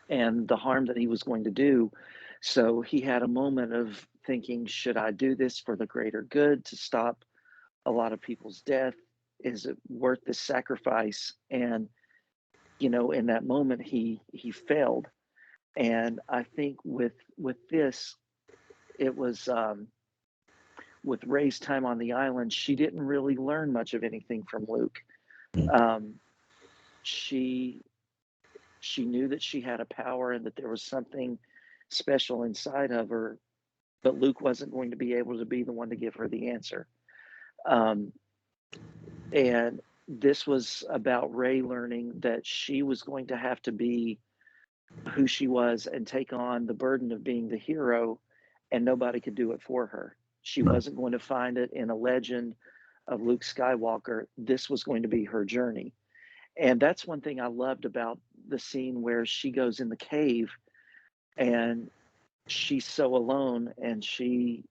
and the harm that he was going to do. So he had a moment of thinking, should I do this for the greater good to stop a lot of people's death? Is it worth the sacrifice? And in that moment, he failed. And I think with this, it was with Ray's time on the island, she didn't really learn much of anything from Luke. Um, she she knew that she had a power and that there was something special inside of her, but Luke wasn't going to be able to be the one to give her the answer. Um, and this was about Ray learning that she was going to have to be who she was and take on the burden of being the hero, and nobody could do it for her. She Right. wasn't going to find it in a legend of Luke Skywalker. This was going to be her journey. And that's one thing I loved about the scene where she goes in the cave and she's so alone and she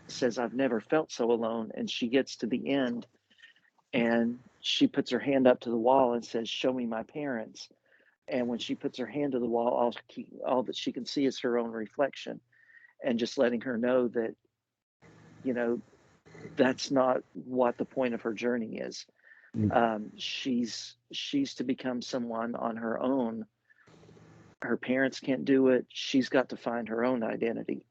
says, I've never felt so alone. And she gets to the end and she puts her hand up to the wall and says, show me my parents. And when she puts her hand to the wall, all that she can see is her own reflection, and just letting her know that, you know, that's not what the point of her journey is. She's to become someone on her own. Her parents can't do it. She's got to find her own identity.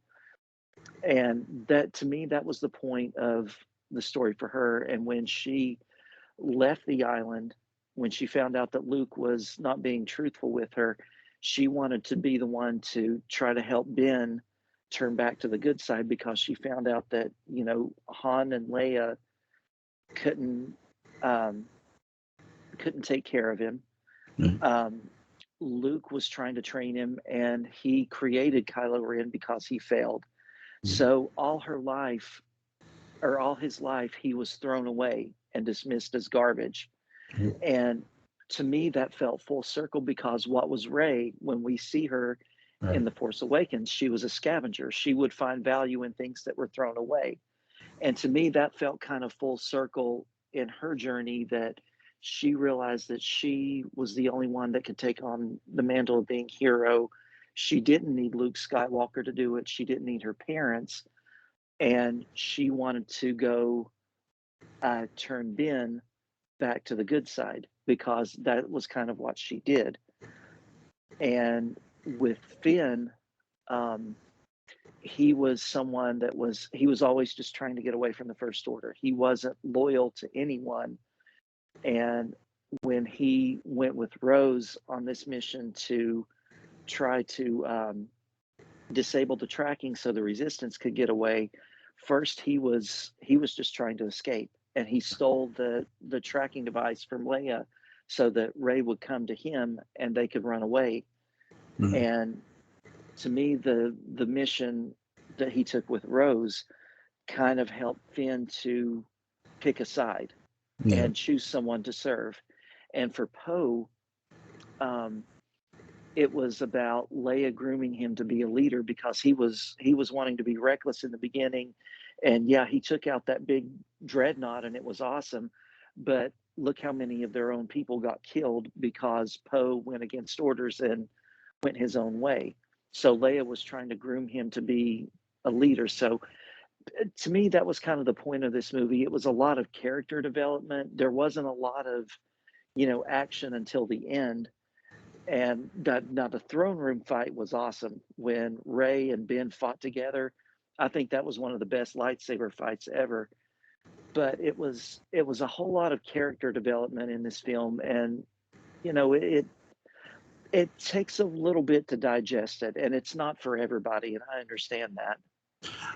And that, to me, that was the point of the story for her. And when she left the island, when she found out that Luke was not being truthful with her, she wanted to be the one to try to help Ben turn back to the good side, because she found out that, Han and Leia couldn't um, couldn't take care of him. Right. Um, Luke was trying to train him, and he created Kylo Ren because he failed. So all his life, he was thrown away and dismissed as garbage. And to me, that felt full circle because what was Rey when we see her in Right. The Force Awakens? She was a scavenger. She would find value in things that were thrown away. And to me, that felt kind of full circle in her journey, that she realized that she was the only one that could take on the mantle of being hero. She didn't need Luke Skywalker to do it. She didn't need her parents. And she wanted to go turn Ben back to the good side because that was kind of what she did. And with Finn, um, he was someone that he was always just trying to get away from the First Order. He wasn't loyal to anyone. And when he went with Rose on this mission to try to disable the tracking so the Resistance could get away, first he was just trying to escape, and he stole the tracking device from Leia so that Rey would come to him and they could run away. Mhm. And to me, the mission that he took with Rose kind of helped Finn to pick a side Yeah. and choose someone to serve. And for Poe, um, it was about Leia grooming him to be a leader because he was wanting to be reckless in the beginning, and yeah, he took out that big dreadnought and it was awesome, but look how many of their own people got killed because Poe went against orders and went his own way. So Leia was trying to groom him to be a leader. So to me, that was kind of the point of this movie. It was a lot of character development. There wasn't a lot of action until the end. And now the throne room fight was awesome when Ray and Ben fought together. I think that was one of the best lightsaber fights ever. But it was a whole lot of character development in this film, and it takes a little bit to digest it, and it's not for everybody, and I understand that.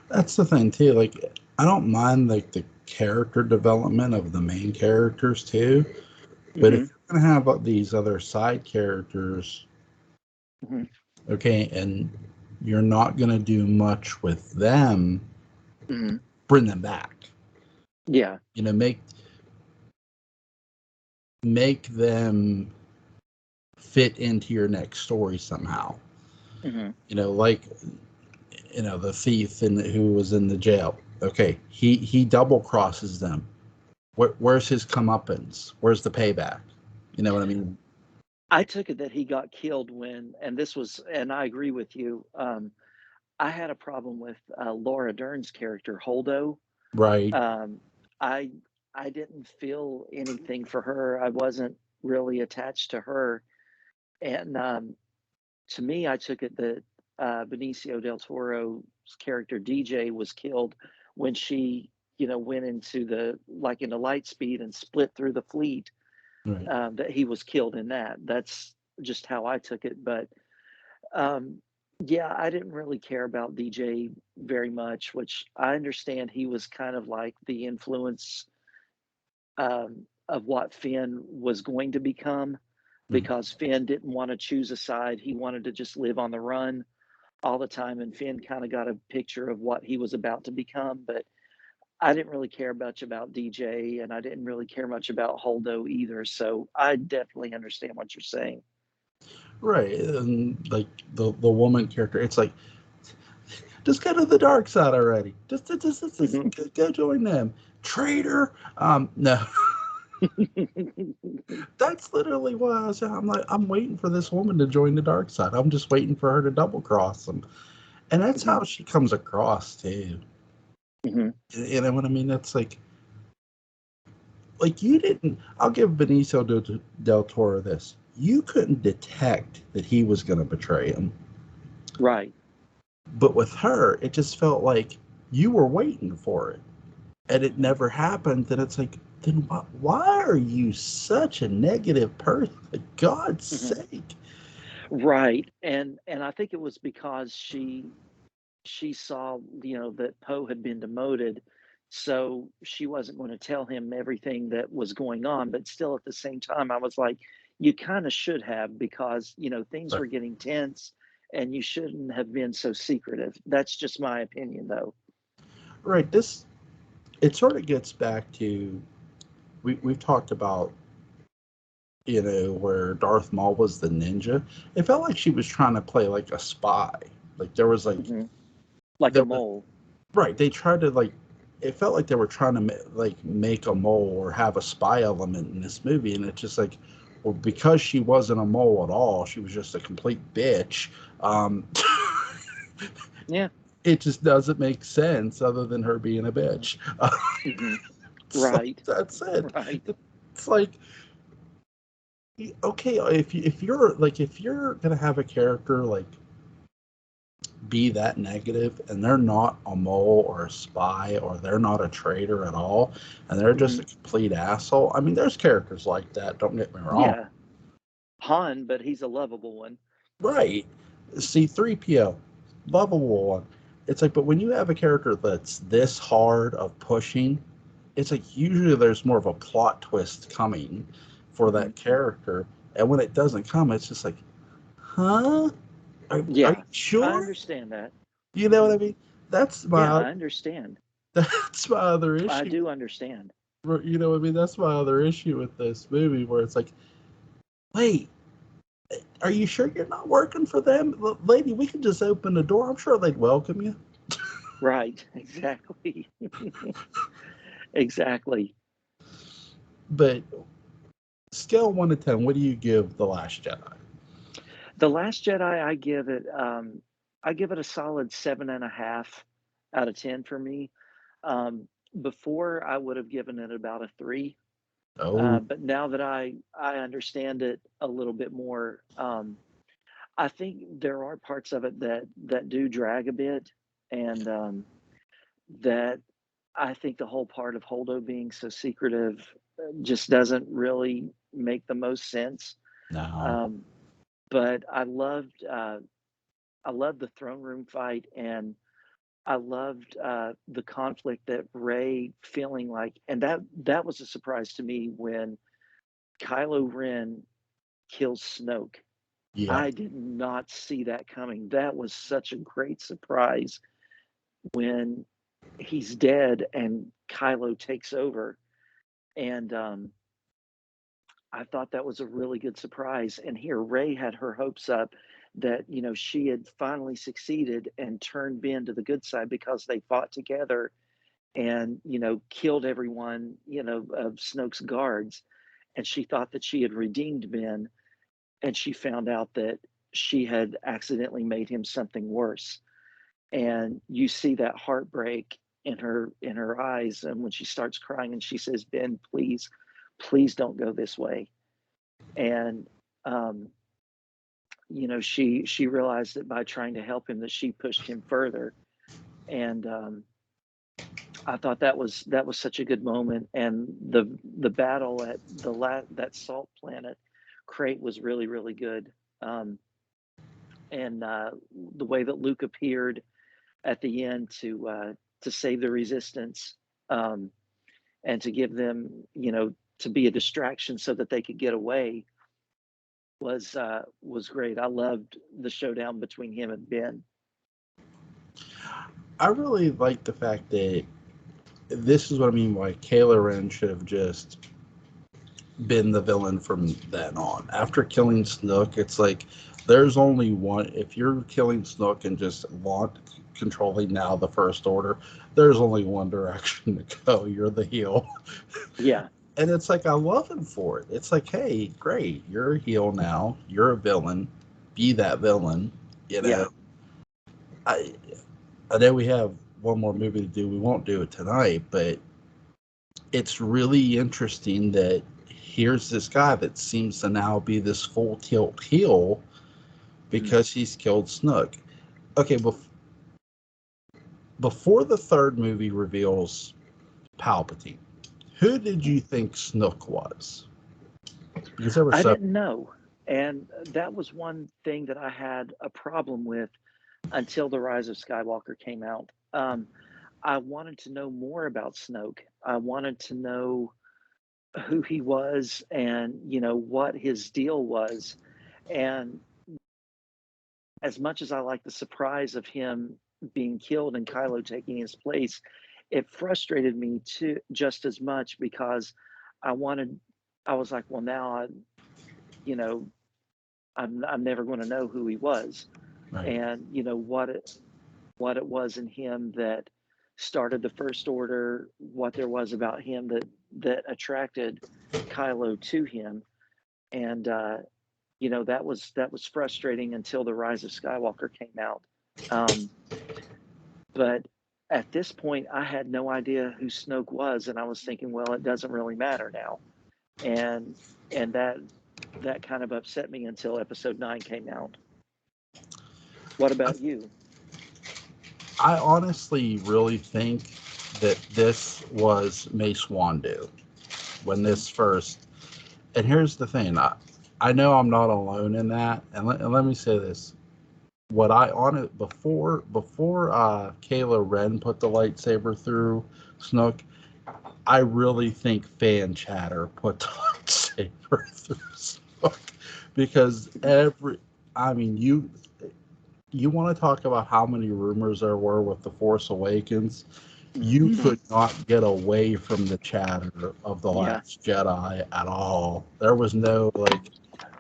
That's the thing too. Like, I don't mind like the character development of the main characters too, but if Hmm. you're gonna have these other side characters, Hmm. okay, and you're not gonna do much with them, Hmm. bring them back. Yeah. You know, make them fit into your next story somehow. Hmm. Like the thief who was in the jail. Okay, he double crosses them. Where's his comeuppance? Where's the payback? You know what I mean? I took it that he got killed and I agree with you. I had a problem with Laura Dern's character Holdo. Right. Um, I I didn't feel anything for her. I wasn't really attached to her, and to me, I took it that Benicio del Toro's character DJ was killed when she, went into into light speed and split through the fleet. Right. That he was killed in that. That's just how I took it. But um, yeah, I didn't really care about DJ very much, which I understand he was kind of like the influence of what Finn was going to become Mm. because Finn didn't want to choose a side. He wanted to just live on the run all the time. And Finn kind of got a picture of what he was about to become. But I didn't really care much about DJ and I didn't really care much about Holdo either. So I definitely understand what you're saying. Right. And like the woman character, it's like, just go to the dark side already. Just Hmm. go join them. Traitor. No. That's literally what I was. I'm like, I'm waiting for this woman to join the dark side. I'm just waiting for her to double cross them, and that's Hmm. how she comes across too. Hmm. You know what I mean? That's like you didn't. I'll give Benicio del Toro this. You couldn't detect that he was going to betray him, Right. but with her, it just felt like you were waiting for it, and it Hmm. never happened. And it's like, then why are you such a negative person? For God's Hmm. sake! Right. And I think it was because she saw, that Poe had been demoted, so she wasn't going to tell him everything that was going on. But still, at the same time, I was like, you kind of should have because things Right. were getting tense, and you shouldn't have been so secretive. That's just my opinion, though. Right. This it sort of gets back to we've talked about where Darth Maul was the ninja. It felt like she was trying to play like a spy. Like there was like Hmm. Like there a was, mole. right. They tried to like. It felt like they were trying to make a mole or have a spy element in this movie, and it's just like, well, because she wasn't a mole at all, she was just a complete bitch. Um, Yeah. it just doesn't make sense other than her being a bitch. Hmm. So Right. that's it. Right. It's like, okay, if you're gonna have a character like be that negative and they're not a mole or a spy or they're not a traitor at all and they're just Hmm. a complete asshole. I mean, there's characters like that, don't get me wrong. Yeah. Han, but he's a lovable one. Right. C3PO, lovable one. It's like, but when you have a character that's this hard of pushing, it's like usually there's more of a plot twist coming for Hmm. that character. And when it doesn't come, it's just like, huh? Are you Yeah. I sure? understand that. You know what Hmm. I mean? That's Yeah, my I understand. that's my other I issue. do understand. You know what I mean? That's my other issue with this movie, where it's like, wait, are you sure you're not working for them, lady? We can just open the door. I'm sure they'd welcome you. Right. Exactly. Exactly. But scale 1 to 10, what do you give the Last Jedi? The Last Jedi, I give it a solid 7.5 out of 10 for me. Um, Before I would have given it about a 3. Oh, But now that I understand it a little bit more, I think there are parts of it that do drag a bit, and that I think the whole part of Holdo being so secretive just doesn't really make the most sense. no, Um, but I loved the throne room fight, and I loved the conflict that Ray feeling like, and that was a surprise to me when Kylo Ren kills Snoke. yeah. I did not see that coming. That was such a great surprise when he's dead and Kylo takes over. And I thought that was a really good surprise. And here, Ray had her hopes up that, she had finally succeeded and turned Ben to the good side because they fought together and, killed everyone, of Snoke's guards. And she thought that she had redeemed Ben. And she found out that she had accidentally made him something worse. And you see that heartbreak in her eyes, and when she starts crying and she says, Ben, please don't go this way. And um, she realized that by trying to help him that she pushed him further. And I thought that was such a good moment. And the battle at that salt planet crate was really, really good. um, and the way that Luke appeared at the end to save the resistance, um, and to give them, to be a distraction so that they could get away was great. I loved the showdown between him and Ben. I really like the fact that this is what I mean by Kylo Ren should have just been the villain from then on. After killing Snook, it's like there's only one. If you're killing Snook and just controlling now the First Order, there's only one direction to go. You're the heel. Yeah. And it's like I love him for it. It's like, hey, great, you're a heel now. You're a villain. Be that villain. You know, Yeah. I I know we have one more movie to do. We won't do it tonight, but it's really interesting that here's this guy that seems to now be this full tilt heel Mhm. because he's killed Snook. Okay, before the third movie reveals Palpatine, who did Mhm. you think Snook was? Because there were I some. didn't know, and that was one thing that I had a problem with until the Rise of Skywalker came out. I wanted to know more about Snoke. I wanted to know who he was and what his deal was. And as much as I like the surprise of him being killed and Kylo taking his place, it frustrated me too just as much because I wanted I was like, well, now you know, I'm never going to know who he was, Right. and what it was in him that started the First Order, what there was about him that attracted Kylo to him, and that was frustrating until the Rise of Skywalker came out. Um, but at this point, I had no idea who Snoke was, and I was thinking, well, it doesn't really matter now, and and that kind of upset me until Episode 9 came out. What I, about you? I honestly really think that this was Mace Windu when Mhm. this first. And here's the thing, I know I'm not alone in that. And let me say this: what I on it before Kylo Ren put the lightsaber through Snook, I really think fan chatter put the lightsaber through Snook because I mean you want to talk about how many rumors there were with the Force Awakens. You Mhm. could not get away from the chatter of the Yeah. Last Jedi at all. There was no like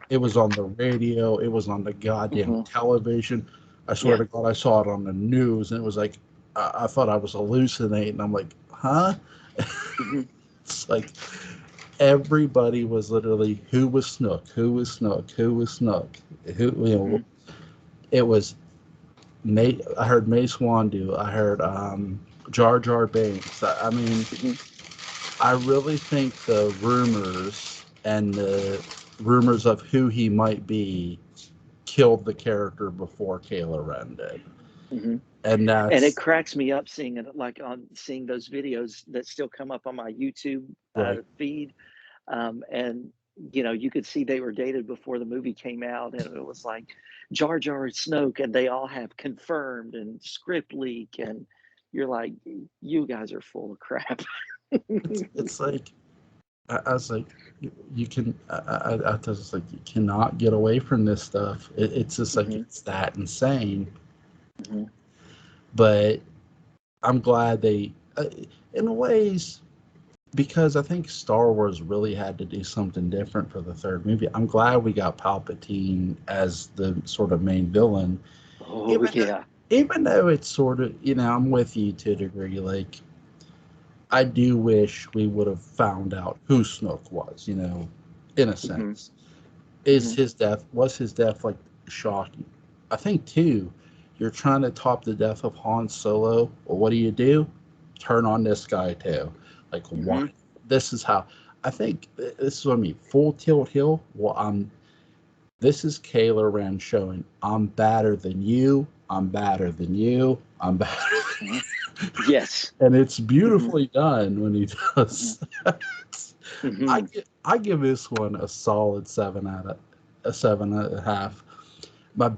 it was on the radio. It was on the goddamn Mhm. television. I swear Yeah. to God, I saw it on the news, and it was like I thought I was hallucinating. I'm like, huh? Mhm. It's like everybody was literally, who was Snook? Who was Snook? Who was Snook? Who Mhm. it was. I heard Mace Windu. I heard Jar Jar Binks. I mean, Mhm. I really think the rumors and the rumors of who he might be killed the character before Kylo Ren did, Mhm. and And it that's cracks me up seeing it, like, on seeing those videos that still come up on my YouTube right. feed. And you could see they were dated before the movie came out, and it was like Jar Jar and Snoke, and they all have confirmed and script leak, and you're like, you guys are full of crap. It's like I was like, you can. I was like, you cannot get away from this stuff. It's just like Hmm. it's that insane. Hmm. But I'm glad they, in ways, because I think Star Wars really had to do something different for the third movie. I'm glad we got Palpatine as the sort of main villain, Oh even though, yeah. even though it's sort of, I'm with you to a degree. Like, I do wish we would have found out who Snoke was, in a Hmm. sense. Hmm. Was his death like shocking? I think too, you're trying to top the death of Han Solo. Well, what do? Turn on this guy too. Like, why? Hmm. This is how I think this is what I mean. Full tilt hill. Well, this is Kylo Ren showing I'm better than you. I'm better than you. I'm better. Hmm. Yes. And it's Hmm. beautifully done when he Hmm. does that. Hmm. I give this one a solid 7.5. Hmm. My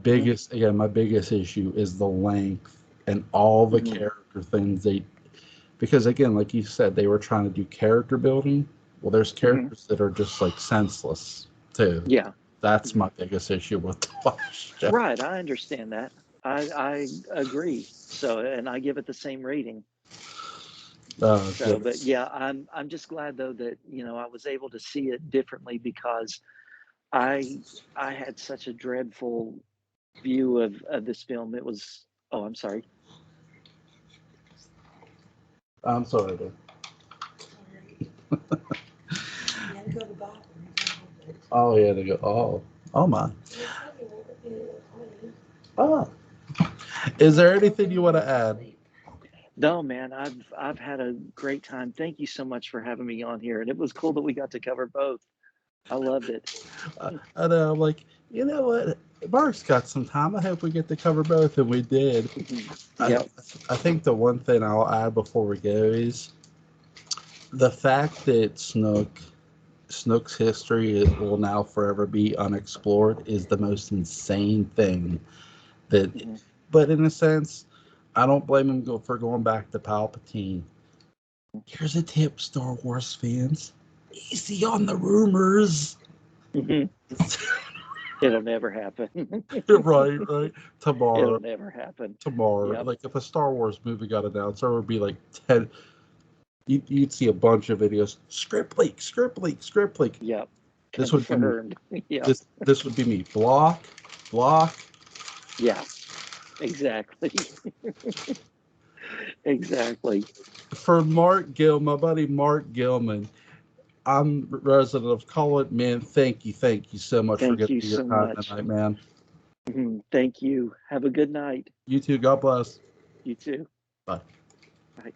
biggest issue is the length and all the Hmm. character things because again, like you said, they were trying to do character building. Well, there's Hmm. characters that are just like senseless too. Yeah. That's Hmm. my biggest issue with the Flash. Right. I understand that. I agree. So, and I give it the same rating. Oh So, but goodness. yeah, I'm just glad though that I was able to see it differently because I I had such a dreadful view of this film. It was, oh, I'm sorry. I'm sorry, dude. Oh yeah, they go. Oh my. Oh, is there anything you want to add? No, man, I've had a great time. Thank you so much for having me on here, and it was cool that we got to cover both. I loved it. I know. I'm like, you know what? Mark's got some time. I hope we get to cover both, and we did. I Yep. I think the one thing I'll add before we go is the fact that Snook's history will now forever be unexplored is the most insane thing. That, Hmm. but in a sense, I don't blame him for going back to Palpatine. Here's a tip, Star Wars fans: easy on the rumors. Hmm. It'll never happen. Right. It'll Tomorrow, never happen. tomorrow. Yep. Like if a Star Wars movie got announced, there would be like 10. You'd see a bunch of videos. Script leak, script leak, script leak. Yep. This would be me. Confirmed. Yeah. This would be me. Block, block. Yeah. Exactly. Exactly. For my buddy Mark Gillman, I'm resident of Collet. Man, thank you so much for Thank giving you me your so time much. tonight, man. Thank you. Have a good night. You too. God bless. You too. Bye. Bye.